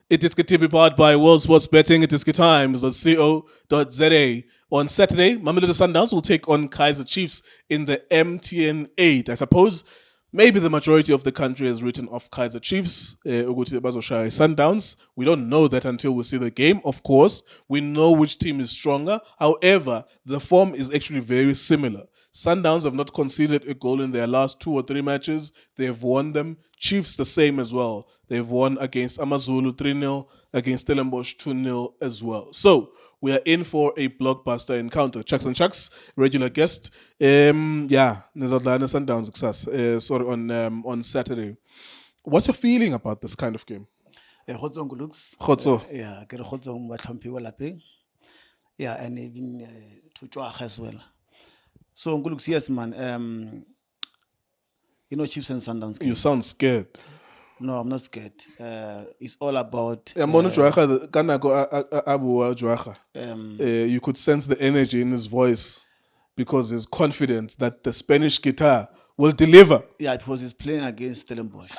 iDiskiTV powered by World Sports Betting. iDiskiTimes.co.za. On Saturday, Mamelodi Sundowns will take on Kaizer Chiefs in the MTN 8. I suppose maybe the majority of the country has written off Kaizer Chiefs, Sundowns. We don't know that until we see the game, of course. We know which team is stronger. However, the form is actually very similar. Sundowns have not conceded a goal in their last 2 or 3 matches. They've won them. Chiefs the same as well. They've won against Amazulu 3-0, against Stellenbosch 2-0 as well. So we are in for a blockbuster encounter. Chucks and Chucks, regular guest. Nizodlana Sundowns success. On Saturday. What's your feeling about this kind of game? Khotso. Yeah, ke re khotso mo batlhomphiwa lapeng. Yeah, and even to Chwa as well. So Ngulux, yes, man. Chiefs and Sundowns. You sound scared. No, I'm not scared. It's all about. You could sense the energy in his voice because he's confident that the Spanish guitar will deliver. Yeah, because he's playing against Stellenbosch.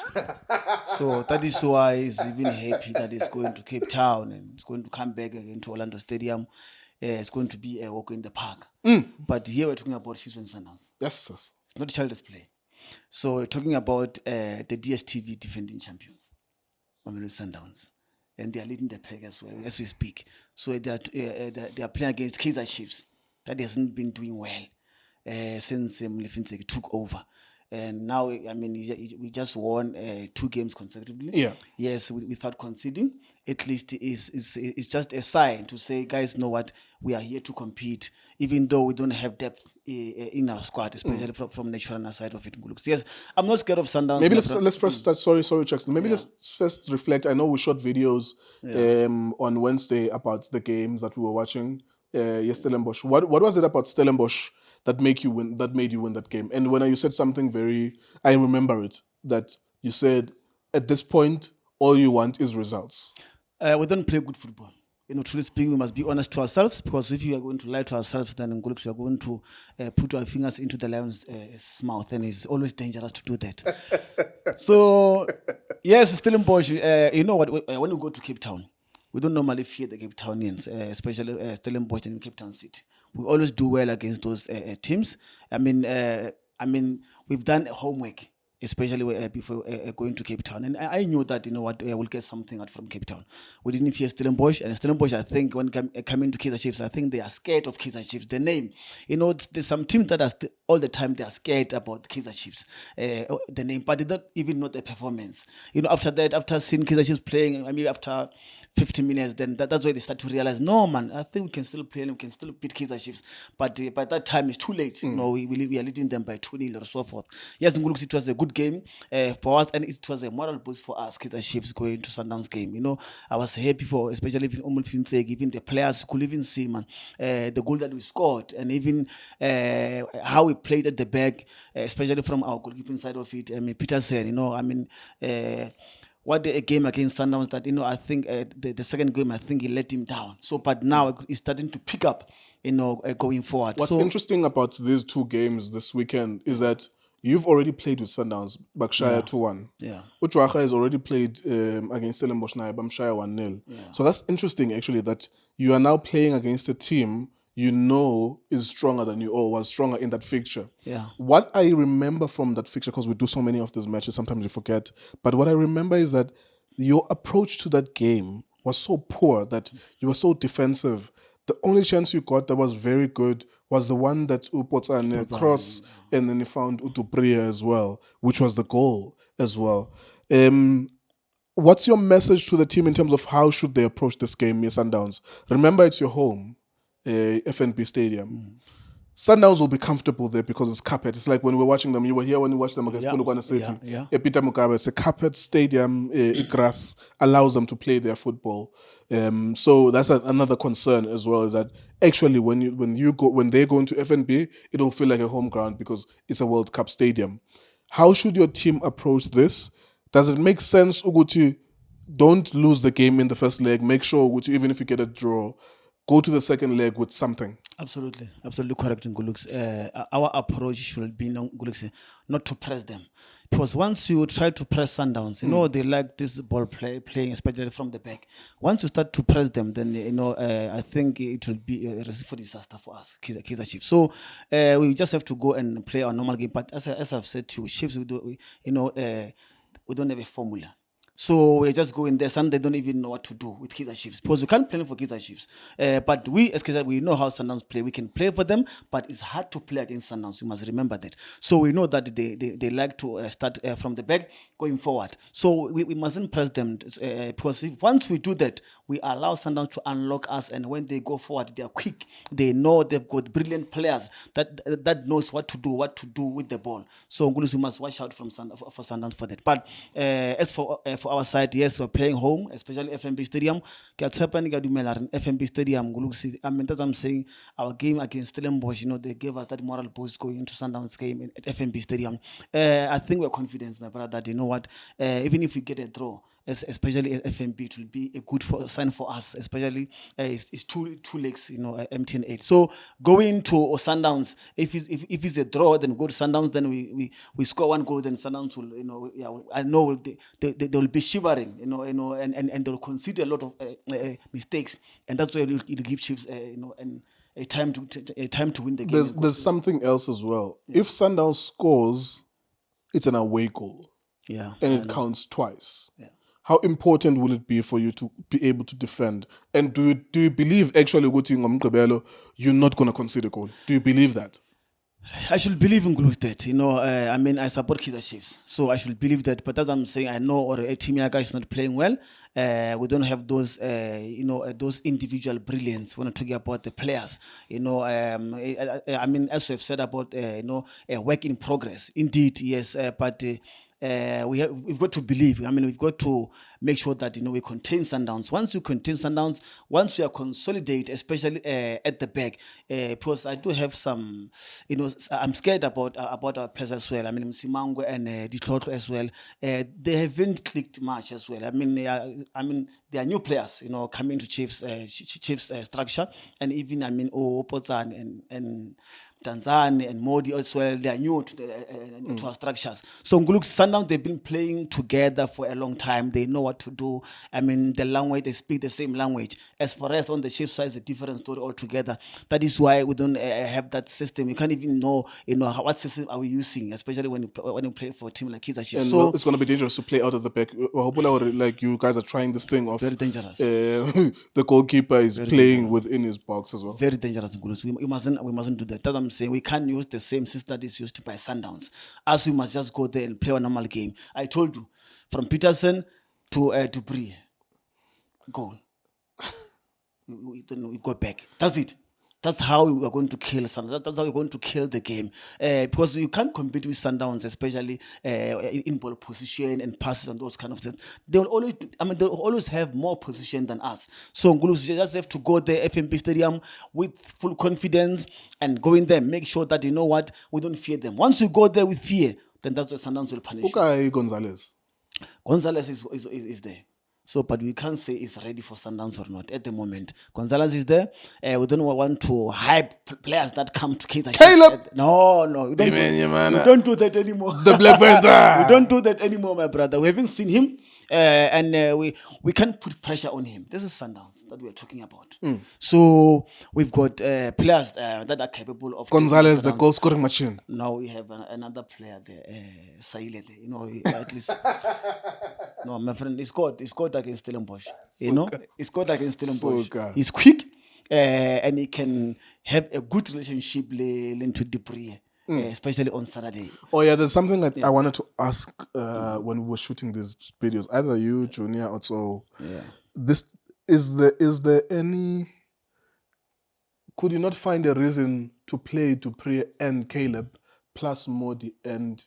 So that is why he's even happy that he's going to Cape Town and he's going to come back again to Orlando Stadium. It's going to be a walk in the park. But here we're talking about Chiefs and Sundowns. Yes. It's not a child's play. So we're talking about the DSTV defending champions, Mamelodi Sundowns. And they are leading the pack as well, as we speak. So they are playing against Kaizer Chiefs. That hasn't been doing well since Molefi Ntseki took over. And now, we just won 2 games consecutively. Yeah. Yes, without conceding. At least it's just a sign to say, guys, know what? We are here to compete, even though we don't have depth in our squad, especially from natural side of it. Yes, I'm not scared of Sundowns. Maybe let's first start. Sorry, Jackson. Maybe let's first reflect. I know we shot videos on Wednesday about the games that we were watching. Stellenbosch. What was it about Stellenbosch that made you win that game? And when you said something I remember it, that you said at this point all you want is results. We don't play good football. Truly speaking, we must be honest to ourselves, because if you are going to lie to ourselves, then in Gulux, we are going to put our fingers into the lion's mouth, and it's always dangerous to do that. So, yes, Stellenbosch, you know what, when we go to Cape Town, we don't normally fear the Cape Townians, especially Stellenbosch and Cape Town City. We always do well against those teams. We've done homework, especially before going to Cape Town. And I knew that, we'll get something out from Cape Town. We didn't fear Stellenbosch. And Stellenbosch, I think, when coming to Kaizer Chiefs, I think they are scared of Kaizer Chiefs. The name, there's some teams that are all the time, they are scared about Kaizer Chiefs. The name, but they don't even know the performance. After seeing Kaizer Chiefs playing, after 50 minutes, then that's why they start to realize, no, man, I think we can still play them, we can still beat Kaizer Chiefs. But by that time, it's too late. We are leading them by 2-0 or so forth. Yes, Ngulux, it was a good game for us, and it was a moral boost for us, Kaizer Chiefs, going to Sundowns game. I was happy for, especially Molefi Ntseki, even the players could even see, man, the goal that we scored, and even how we played at the back, especially from our goalkeeping side of it. Peterson, what a game against Sundowns that, I think the second game, I think he let him down. So, but now he's starting to pick up, going forward. What's interesting about these 2 games this weekend is that you've already played with Sundowns, Bakshaya 2-1. Yeah. Utwacha has already played against Stellenbosch now, Bamshaya 1-0. Yeah. So that's interesting, actually, that you are now playing against a team is stronger than you, or was stronger in that fixture. Yeah. What I remember from that fixture, because we do so many of these matches, sometimes you forget, but what I remember is that your approach to that game was so poor, that you were so defensive. The only chance you got that was very good was the one that Upotsane cross, and then he found Utupria as well, which was the goal as well. What's your message to the team in terms of how should they approach this game, Sundowns? Remember, it's your home. FNB Stadium. Sundowns will be comfortable there because it's carpet. It's like when we were watching them, you were here when you watched them against Polokwane City. Peter Mugabe, it's a carpet stadium, grass allows them to play their football. So that's another concern as well, is that actually when they go into FNB, it'll feel like a home ground because it's a World Cup stadium. How should your team approach this? Does it make sense, Uguti, don't lose the game in the first leg, make sure, Uguti, even if you get a draw, go to the second leg with something? Absolutely correct, Ngulux. Our approach should be, Ngulux, not to press them, Because once you try to press Sundowns, you know, they like this ball playing, especially from the back. Once you start to press them, then, you know, I think it will be a recipe for disaster for us, Kaizer Chiefs. So we just have to go and play our normal game. But as I've said to you, Chiefs, you know, we don't have a formula. So we just go in there. Some they don't even know what to do with Kaizer Chiefs because we can't play for Kaizer Chiefs. But we, as Kaizer, we know how Sundowns play. We can play for them, but it's hard to play against Sundowns. You must remember that. So we know that they like to start from the back going forward. So we mustn't press them because once we do that, we allow Sundowns to unlock us. And when they go forward, they are quick. They know they've got brilliant players that knows what to do with the ball. So Ngulusi must watch out for Sundowns for that. But as for our side, yes, we're playing home, especially FNB Stadium. FNB Stadium, Ngulusi. I mean, that's what I'm saying. Our game against Stellenbosch, you know, they gave us that moral boost going into Sundowns game at FNB Stadium. I think we're confident, my brother, that you know what, even if we get a draw, especially at FNB, it will be a good sign for us, especially it's two legs, you know, MTN 8. So going to Sundowns, if it's a draw, then go to Sundowns, then we score one goal, then Sundowns will, you know, I know they will be shivering, you know, and they'll concede a lot of mistakes, and that's why it'll give Chiefs, you know, and a time to win the game. There's something else as well. If Sundowns scores, it's an away goal. Yeah. And it counts twice. Yeah. How important will it be for you to be able to defend? And do you believe actually you're not going to concede a goal? Do you believe that? I should believe in Gulu's that. You know, I mean, I support Kaizer Chiefs, so I should believe that. But as I'm saying, I know or a team Yaga is not playing well. We don't have those, you know, those individual brilliance when I'm talking about the players. You know, I mean, as we've said about, you know, a work in progress. Indeed, yes, but. We've got to believe. I mean, we've got to make sure that, you know, we contain Sundowns. Once you contain Sundowns, once we are consolidate, especially at the back, because I do have some, you know, I'm scared about our players as well. I mean, Msimangwe and Ditlotlo as well. They haven't clicked much as well. I mean, they are new players, you know, coming to Chiefs structure, and even Opotzan and Tanzania and Modi as well, they are new to our structures. So Nguluk Sundowns, they've been playing together for a long time. They know what to do. I mean, the language, they speak the same language. As for us on the Chiefs side, it's a different story altogether. That is why we don't have that system. You can't even know, you know, what system are we using, especially when you play for a team like Kaizer Chiefs. And so it's going to be dangerous to play out of the back. Like you guys are trying this thing off. Very dangerous. The goalkeeper is playing within his box as well. Very dangerous, Ngulus. We mustn't do that. That's what I'm saying. We can't use the same system that is used by Sundowns. As we must just go there and play a normal game. I told you, from Peterson to Dupree, goal. we go back. That's it. That's how we are going to kill Sundowns. That's how we're going to kill the game. Because you can't compete with Sundowns, especially in ball position and passes and those kind of things. They'll always have more position than us. So Ngulus, you just have to go there, FNB Stadium, with full confidence and go in there. Make sure that, you know what, we don't fear them. Once you go there with fear, then that's what Sundowns will punish. Okay, Gonzalez is there. So, but we can't say it's ready for Sundowns or not at the moment. Gonzalez is there. We don't want to hype players that come to Kaizer Chiefs. Caleb! No. We don't do that anymore. The Black Panther! We don't do that anymore, my brother. We haven't seen him. And we can't put pressure on him. This is Sundowns that we're talking about. So we've got players that are capable of... Gonzalez, the goal-scoring machine. Now we have another player there, Saile. You know, at least... No, my friend, he scored against Stellenbosch. You know, he scored against Stellenbosch. He's quick, and he can have a good relationship linked to Dupree, especially on Saturday. Oh yeah, there's something that I wanted to ask when we were shooting these videos. Either you, Junior, or so. Yeah. This is there any? Could you not find a reason to play Dupree and Caleb plus Modi and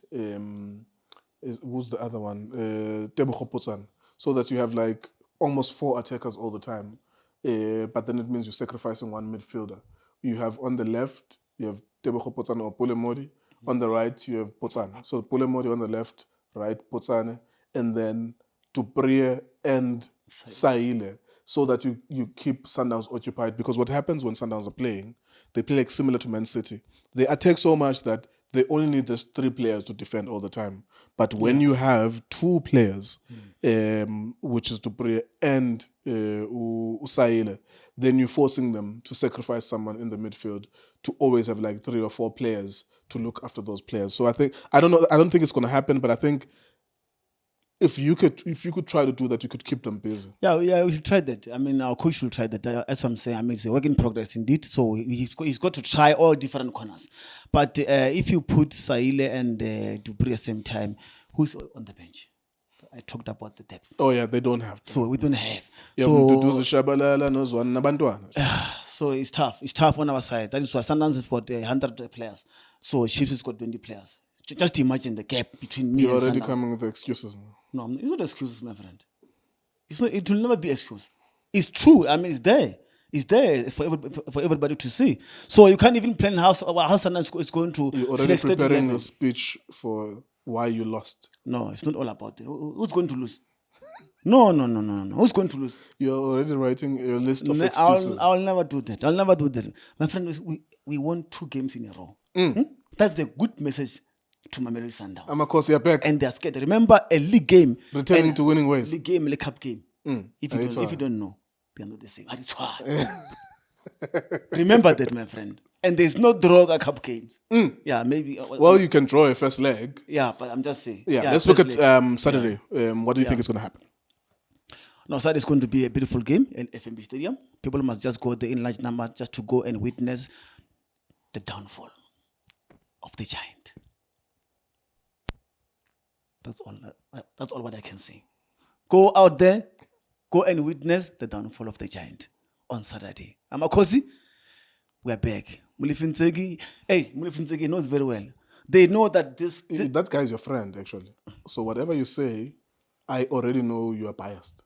who's the other one? Tebogo Potsan. So that you have like almost 4 attackers all the time. But then it means you're sacrificing one midfielder. You have on the left, you have Tebogo Potsan or Pule Modi. On the right, you have Potsan. So Pule Modi on the left, right, Potsan, and then Dupree and Saile. So that you keep Sundowns occupied. Because what happens when Sundowns are playing, they play like similar to Man City. They attack so much that they only need just 3 players to defend all the time. But when you have 2 players, which is Dupree and Usaile, then you're forcing them to sacrifice someone in the midfield to always have like 3 or 4 players to look after those players. So I don't think it's going to happen, but I think if you could try to do that, you could keep them busy. Yeah, we should try that. I mean, our coach will try that. That's what I'm saying. I mean, it's a work in progress indeed. So he's got to try all different corners. But if you put Saile and Dupree at the same time, who's on the bench? I talked about the depth. Oh yeah, they don't have to. So we don't have. Yeah, So it's tough. It's tough on our side. That is why Sundowns has got 100 players. So Chiefs has got 20 players. Just imagine the gap between me and Sundowns. You're already coming with excuses now. No, it's not excuses, my friend. It's not. It will never be excuse. It's true. I mean, it's there. It's there for everybody to see. So you can't even plan how Sundowns is going to. You're already preparing a speech for why you lost. No, it's not all about that. Who's going to lose? No. Who's going to lose? You're already writing a list of excuses. I'll never do that. I'll never do that. My friend, we won 2 games in a row. That's the good message to Mamelodi Sundowns. I'm of course you're back. And they're scared. Remember a league game. Returning to winning ways. League game, a cup game. If you don't know, they're not the same. Remember that, my friend. And there's no draw at cup games. Yeah, maybe. Well, you can draw a first leg. Yeah, but I'm just saying. Yeah, let's look at Saturday. What do you think is going to happen? No, Saturday is going to be a beautiful game in FNB Stadium. People must just go there in large number just to go and witness the downfall of the giant. That's all what I can say. Go out there, go and witness the downfall of the giant on Saturday. Amakosi, we are back. Ntseki knows very well. They know that that guy is your friend, actually. So whatever you say, I already know you are biased.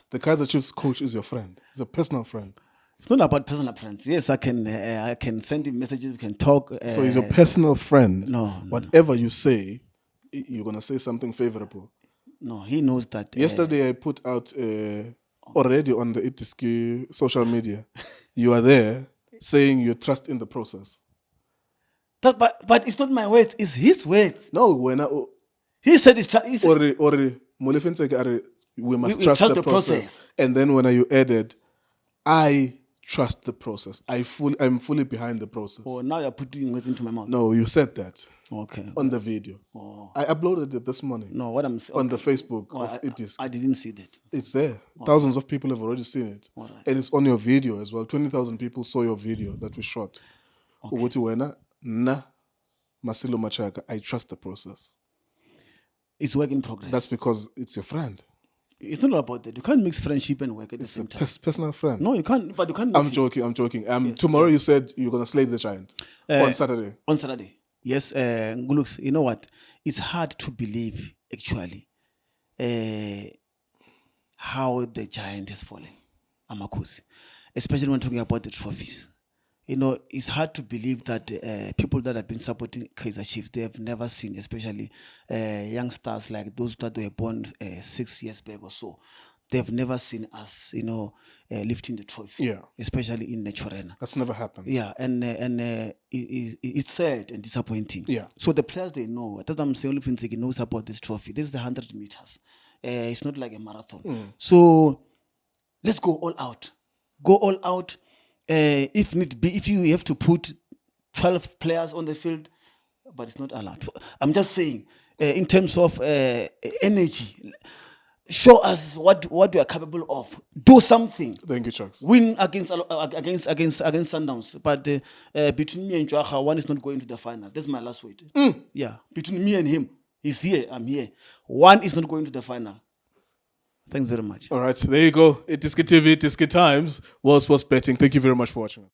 The Kaizer Chiefs coach is your friend. He's a personal friend. It's not about personal friends. Yes, I can send him messages. We can talk. So he's your personal friend. No. Whatever you say, you're going to say something favorable. No, he knows that. Yesterday I put out already on the iDiskiTV social media. You are there saying you trust in the process. But it's not my words. It's his words. No, he said it's. Molefi, we must trust the process. And then when you added, I trust the process. I'm fully behind the process. Oh, now you're putting words into my mouth. No, you said that. Okay. On the video. Oh. I uploaded it this morning. No, what I'm saying. On the Facebook of iDisk. I didn't see that. It's there. Thousands of people have already seen it. Right. And it's on your video as well. 20,000 people saw your video that we shot. Machaka, I trust the process. It's work in progress. That's because it's your friend. It's not about that. You can't mix friendship and work at the same time. Personal friend. No, you can't. But you can't. I'm joking. Yes. Tomorrow you said you're gonna slay the giant on Saturday. On Saturday, yes. Ngulux, you know what? It's hard to believe actually how the giant has fallen. Amakosi, especially when talking about the trophies. You know, it's hard to believe that people that have been supporting Kaizer Chiefs, they have never seen, especially youngsters like those that were born 6 years back or so. They have never seen us, lifting the trophy. Yeah. Especially in Naturena. That's never happened. Yeah, and it's sad and disappointing. Yeah. So the players, they know. That's what I'm saying. Only Ntseki knows about this trophy. This is the 100 meters. It's not like a marathon. So let's go all out. Go all out. If need be, if you have to put 12 players on the field, but it's not allowed. I'm just saying, in terms of energy, show us what we are capable of. Do something. Thank you, Chucks. Win against Sundowns. But between me and Joacha, one is not going to the final. That's my last word. Yeah, between me and him, he's here, I'm here. One is not going to the final. Thanks very much. All right, there you go. iDiskiTV, Diski Times, World Sports Betting. Thank you very much for watching.